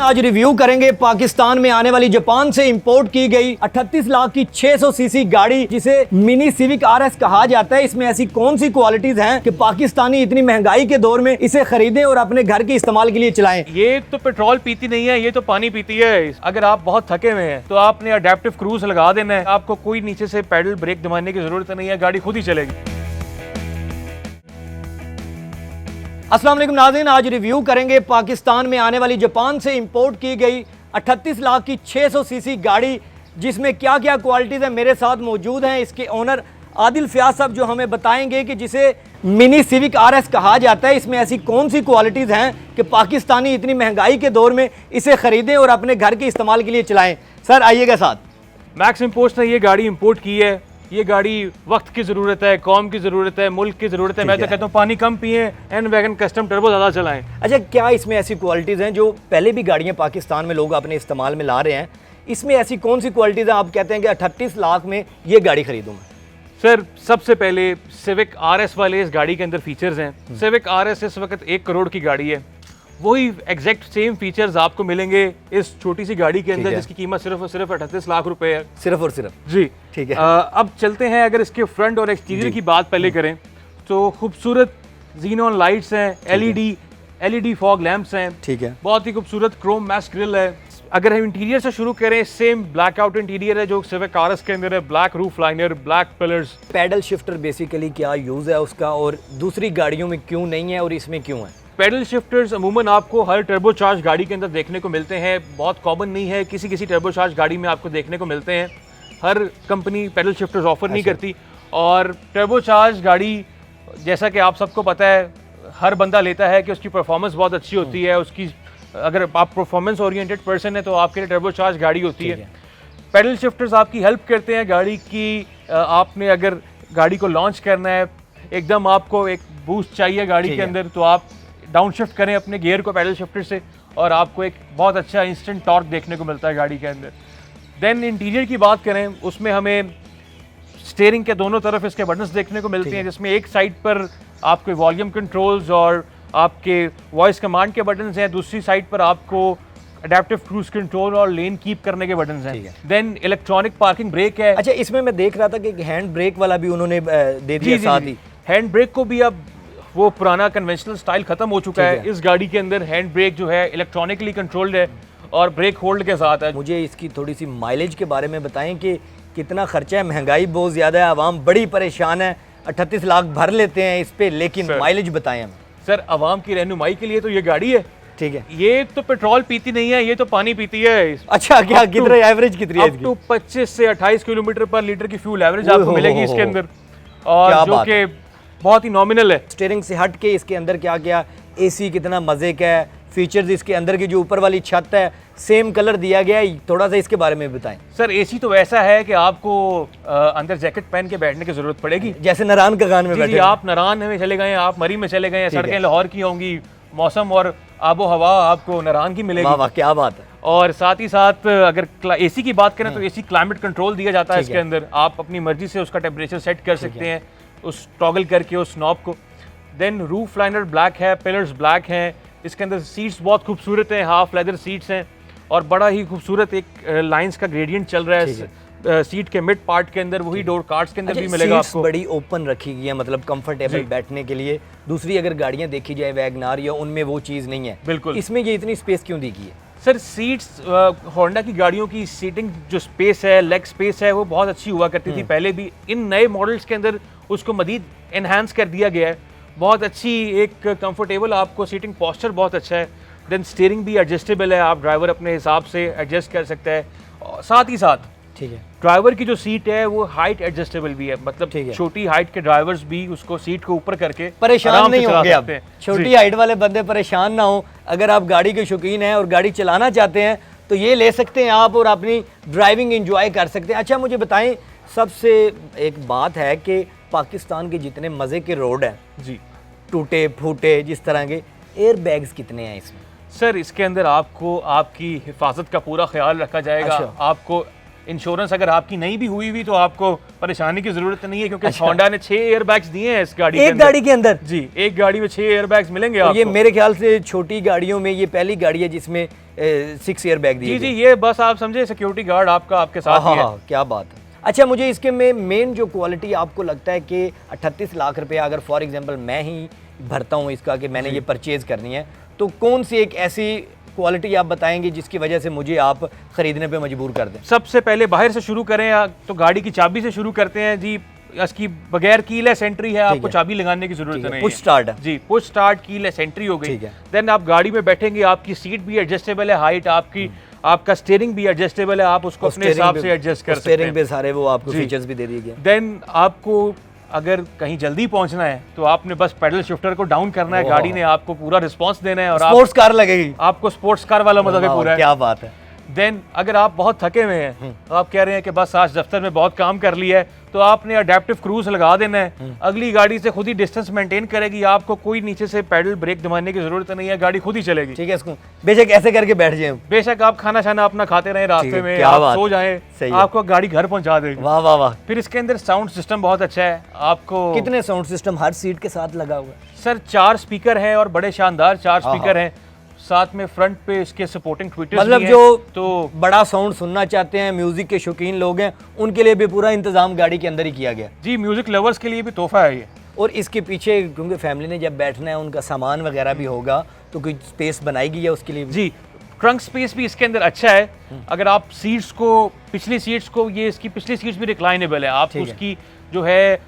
आज रिव्यू करेंगे पाकिस्तान में आने वाली जापान से इंपोर्ट की गई 38 लाख की 600 सीसी गाड़ी जिसे मिनी सिविक आरएस कहा जाता है। इसमें ऐसी कौन सी क्वालिटीज हैं कि पाकिस्तानी इतनी महंगाई के दौर में इसे खरीदें और अपने घर के इस्तेमाल के लिए चलाएं। ये तो पेट्रोल पीती नहीं है, ये तो पानी पीती है। अगर आप बहुत थके हुए हैं तो आपने अडेप्टिव क्रूज लगा देना है, आपको कोई नीचे से पैडल ब्रेक दबाने की जरूरत नहीं है, गाड़ी खुद ही चलेगी। अस्सलाम वालेकुम नाज़रीन, आज रिव्यू करेंगे पाकिस्तान में आने वाली जापान से इंपोर्ट की गई 38 लाख की 600 सीसी गाड़ी जिसमें क्या क्या क्वालिटीज़ हैं। मेरे साथ मौजूद हैं इसके ओनर आदिल फयाज साहब जो हमें बताएंगे कि जिसे मिनी सिविक आरएस कहा जाता है इसमें ऐसी कौन सी क्वालिटीज़ हैं कि पाकिस्तानी इतनी महंगाई के दौर में इसे ख़रीदें और अपने घर के इस्तेमाल के लिए चलाएँ। सर आइएगा साथ। मैक्स इंपोर्ट्स ने ये गाड़ी इंपोर्ट की है। ये गाड़ी वक्त की ज़रूरत है, कौम की ज़रूरत है, मुल्क की ज़रूरत है। मैं तो कहता हूँ पानी कम पिए, एन वैगन कस्टम टर्बो ज़्यादा चलाएं। अच्छा, क्या इसमें ऐसी क्वालिटीज़ हैं जो पहले भी गाड़ियाँ पाकिस्तान में लोग अपने इस्तेमाल में ला रहे हैं, इसमें ऐसी कौन सी क्वालिटीज़ हैं आप कहते हैं कि 38 लाख में ये गाड़ी खरीदूँ मैं? सर सबसे पहले सिविक आरएस वाले इस गाड़ी के अंदर फीचर्स हैं। सिविक आरएस इस वक्त 1 करोड़ की गाड़ी है, वही एग्जैक्ट सेम फीचर्स आपको मिलेंगे इस छोटी सी गाड़ी के अंदर जिसकी कीमत सिर्फ और सिर्फ 38 लाख रुपए है। सिर्फ और सिर्फ जी ठीक है। अब चलते हैं, अगर इसके फ्रंट और एक्सटीरियर की बात पहले करें तो खूबसूरत जीनोन लाइट्स हैं, एलईडी फॉग लैंप्स हैं, ठीक है, बहुत ही खूबसूरत क्रोम मैश ग्रिल है। अगर हम इंटीरियर से शुरू करें, सेम ब्लैक आउट इंटीरियर है जो सिविक आरएस के अंदर है, black roof liner, black pillars. Pedal shifter basically क्या यूज़ है उसका और दूसरी गाड़ियों में क्यों नहीं है और इसमें क्यों है? पैडल शिफ्टर्स अमूमन आपको हर टर्बोचार्ज गाड़ी के अंदर देखने को मिलते हैं, बहुत कॉमन नहीं है, किसी किसी टर्बोचार्ज गाड़ी में आपको देखने को मिलते हैं। हर कंपनी पैडल शिफ्टर्स ऑफर नहीं करती। और टर्बोचार्ज गाड़ी जैसा कि आप सबको पता है, हर बंदा लेता है कि उसकी परफॉर्मेंस बहुत अच्छी होती है, उसकी अगर आप परफॉर्मेंस ओरिएंटेड पर्सन है तो आपके लिए टर्बोचार्ज गाड़ी होती है। पैडल शिफ्टर्स आपकी हेल्प करते हैं गाड़ी की, आपने अगर गाड़ी को लॉन्च करना है, एकदम आपको एक बूस्ट चाहिए गाड़ी के अंदर, तो आप डाउन शिफ्ट करें अपने गियर को पैडल शिफ्टर से और आपको एक बहुत अच्छा इंस्टेंट टॉर्क देखने को मिलता है गाड़ी के अंदर। देन इंटीरियर की बात करें, उसमें हमें स्टीयरिंग के दोनों तरफ इसके बटन्स देखने को मिलते हैं, जिसमें एक साइड पर आपके वॉल्यूम कंट्रोल्स और आपके वॉइस कमांड के बटन्स हैं, दूसरी साइड पर आपको अडेप्टिव क्रूज कंट्रोल और लेन कीप करने के बटन्स हैं। देन इलेक्ट्रॉनिक पार्किंग ब्रेक है। अच्छा, इसमें मैं देख रहा था कि हैंड ब्रेक वाला भी उन्होंने दे दिया साथ ही। हैंड ब्रेक को भी अब वो पुराना कन्वेंशनल स्टाइल खत्म हो चुका है। इस गाड़ी के अंदर हैंड ब्रेक जो है इलेक्ट्रॉनिकली कंट्रोल्ड है और ब्रेक होल्ड के साथ है। मुझे इसकी थोड़ी सी माइलेज के बारे में बताएं कि कितना खर्चा है, महंगाई बहुत ज़्यादा है, आवाम बड़ी परेशान है, 38 लाख भर लेते हैं इस पे, लेकिन माइलेज बताएं हमें। सर आवाम की रहनुमाई के लिए तो ये गाड़ी है, ठीक है। ये तो पेट्रोल पीती नहीं है, ये तो पानी पीती है। अच्छा, क्या कितना एवरेज कितनी है इसकी? 25 से 28 किलोमीटर पर लीटर की फ्यूल एवरेज आपको मिलेगी इसके अंदर, और जो कि बहुत ही नॉमिनल है। स्टीयरिंग से हट के इसके अंदर क्या क्या, एसी कितना मजे का है, फीचर्स इसके अंदर की जो ऊपर वाली छत है सेम कलर दिया गया है, थोड़ा सा इसके बारे में बताएं। सर एसी तो वैसा है कि आपको अंदर जैकेट पहन के बैठने की जरूरत पड़ेगी, जैसे नारायण का गान में बैठे। आप नारायण में चले गए, आप मरी में चले गए, सड़कें लाहौर की होंगी, मौसम और आबो हवा आपको नारायण की मिलेगी। वाह, क्या बात है। और साथ ही साथ अगर एसी की बात करें तो एसी क्लाइमेट कंट्रोल दिया जाता है इसके अंदर, आप अपनी मर्जी से उसका टेम्परेचर सेट कर सकते हैं उस टॉगल करके उस नॉब को। देन रूफ लाइनर ब्लैक है, पिलर्स ब्लैक हैं, इसके अंदर सीट्स बहुत खूबसूरत हैं, हाफ लेदर सीट्स हैं और बड़ा ही खूबसूरत एक लाइंस का ग्रेडियंट चल रहा है सीट के मिड पार्ट के अंदर, वही डोर कार्ड्स के अंदर भी मिलेगा आपको। बड़ी ओपन रखी गई है, मतलब कंफर्टेबल बैठने के लिए। दूसरी अगर गाड़ियां देखी जाए वैगनार या उनमें वो चीज़ नहीं है, बिल्कुल। इसमें ये इतनी स्पेस क्यों दी गई है? सर सीट्स होंडा की गाड़ियों की सीटिंग जो स्पेस है, लेग स्पेस है, वो बहुत अच्छी हुआ करती थी पहले भी। इन नए मॉडल्स के अंदर उसको मजीद एनहांस कर दिया गया है, बहुत अच्छी एक कंफर्टेबल आपको सीटिंग पोस्चर बहुत अच्छा है। देन स्टीयरिंग भी एडजस्टेबल है, आप ड्राइवर अपने हिसाब से एडजस्ट कर सकता है। और साथ ही साथ ठीक है, ड्राइवर की जो सीट है वो हाइट एडजस्टेबल भी है, मतलब छोटी हाइट के ड्राइवर्स भी उसको सीट को ऊपर करके परेशान नहीं होंगे। अब छोटी हाइट वाले बंदे परेशान ना हो, अगर आप गाड़ी के शौकीन हैं और गाड़ी चलाना चाहते हैं तो ये ले सकते हैं आप और अपनी ड्राइविंग एंजॉय कर सकते हैं। अच्छा मुझे बताएं, सबसे एक बात है कि पाकिस्तान के जितने मज़े के रोड हैं जी, टूटे फूटे जिस तरह के, एयर बैग्स कितने हैं इसमें? सर इसके अंदर आपको आपकी हिफाजत का पूरा ख्याल रखा जाएगा। आपको इंश्योरेंस अगर आपकी नहीं भी हुई तो आपको परेशानी की जरूरत नहीं है, क्योंकि होंडा ने 6 एयर बैग्स दिए हैं इस गाड़ी के एक अंदर। गाड़ी के अंदर जी, एक गाड़ी में 6 एयर बैग्स मिलेंगे और आपको। ये मेरे ख्याल से छोटी गाड़ियों में ये पहली गाड़ी है जिसमें 6 एयर बैग दिए जी जी, ये बस आप समझे सिक्योरिटी गार्ड आपका आपके साथ ही है। क्या बात है। अच्छा, मुझे इसके में मेन जो क्वालिटी आपको लगता है कि 38 लाख रुपए अगर फॉर एग्जांपल मैं ही भरता हूँ इसका कि मैंने ये परचेज करनी है, तो कौन सी एक ऐसी क्वालिटी आप बताएंगे जिसकी वजह से मुझे आप खरीदने पे मजबूर कर दें? सबसे पहले बाहर से शुरू करें तो गाड़ी की चाबी से शुरू करते हैं जी। इसकी बगैर कीलेस एंट्री है, आपको चाबी लगाने की जरूरत नहीं है। पुश स्टार्ट है जी, पुश स्टार्ट कीलेस एंट्री हो गई। ठीक है। देन आप गाड़ी में बैठेंगे, आपकी सीट भी एडजस्टेबल है, हाइट आपकी, आपका स्टीयरिंग भी एडजस्टेबल है, आप उसको अपने हिसाब से एडजस्ट कर सकते हैं। स्टीयरिंग पे सारे वो आपको फीचर्स भी दे दिए गए। देन आपको अगर कहीं जल्दी पहुंचना है तो आपने बस पेडल शिफ्टर को डाउन करना है, गाड़ी ने आपको पूरा रिस्पांस देना है और स्पोर्ट्स कार लगेगी, आपको स्पोर्ट्स कार वाला मजा भी पूरा है। क्या बात है। देन अगर आप बहुत थके हुए हैं, तो आप कह रहे हैं कि बस आज दफ्तर में बहुत काम कर लिया है, तो आपने अडेप्टिव क्रूज लगा देना है। अगली गाड़ी से खुद ही डिस्टेंस मेंटेन करेगी, आपको कोई नीचे से पैडल ब्रेक दबाने की जरूरत नहीं है, गाड़ी खुद ही चलेगी। ठीक है, इसको बेशक ऐसे करके बैठ जाए, बेशक आप खाना शाना अपना खाते रहें रास्ते में, क्या आप बात सो जाएं, आपको गाड़ी घर पहुंचा देगी। वाह वाह वाह। फिर इसके अंदर साउंड सिस्टम बहुत अच्छा है। आपको कितने साउंड सिस्टम हर सीट के साथ लगा हुआ है? सर 4 स्पीकर हैं और बड़े शानदार 4 स्पीकर हैं। साथ में फ्रंट पे इसके सपोर्टिंग ट्विटर्स मतलब भी जो तो बड़ा साउंड सुनना चाहते हैं, म्यूजिक के शौकीन लोग हैं, उनके लिए भी पूरा इंतजाम गाड़ी के अंदर ही किया गया। जी, म्यूजिक लवर्स के लिए भी तोहफा है ये। और इसके पीछे क्योंकि फैमिली ने जब बैठना है, उनका सामान वगैरह भी होगा, तो कोई स्पेस बनाई गई है उसके लिए भी? जी, ट्रंक स्पेस भी इसके अंदर अच्छा है। अगर आप सीट्स को, पिछली सीट्स को, ये इसकी पिछली सीट्स भी रिक्लाइनेबल है, आप उसकी जो है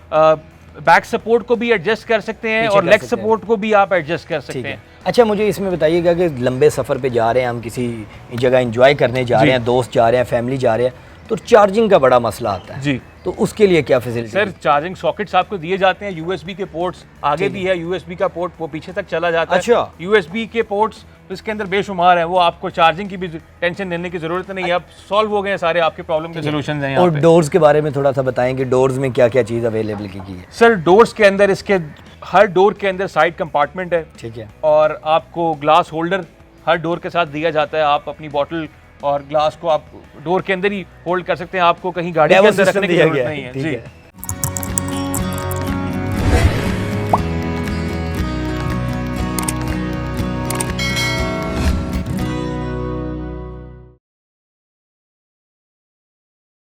बैक सपोर्ट को भी एडजस्ट कर सकते हैं और लेग सपोर्ट को भी आप एडजस्ट कर सकते हैं। अच्छा, मुझे इसमें बताइएगा कि लंबे सफ़र पे जा रहे हैं हम, किसी जगह एंजॉय करने जा रहे हैं, दोस्त जा रहे हैं, फैमिली जा रहे हैं, तो चार्जिंग का बड़ा मसला आता है जी, तो उसके लिए क्या फैसिलिटी? सर चार्जिंग सॉकेट्स आपको दिए जाते हैं, यूएसबी के पोर्ट्स आगे भी है, यूएसबी का पोर्ट वो पीछे तक चला जाता है। अच्छा, यूएसबी के पोर्ट्स इसके अंदर बेशुमार हैं, वो आपको चार्जिंग की भी टेंशन लेने की जरूरत नहीं है। अब सॉल्व हो गए सारे आपके प्रॉब्लम के सॉल्यूशंस हैं यहाँ और पे। डोर्स के बारे में थोड़ा सा बताएंगे, डोर्स में क्या क्या चीज़ अवेलेबल की है? सर डोर्स के अंदर इसके हर डोर के अंदर साइड कंपार्टमेंट है। ठीक है। और आपको ग्लास होल्डर हर डोर के साथ दिया जाता है, आप अपनी बॉटल और ग्लास को आप डोर के अंदर ही होल्ड कर सकते हैं, आपको कहीं गाड़ी के अंदर रखने की जरूरत नहीं है। जी।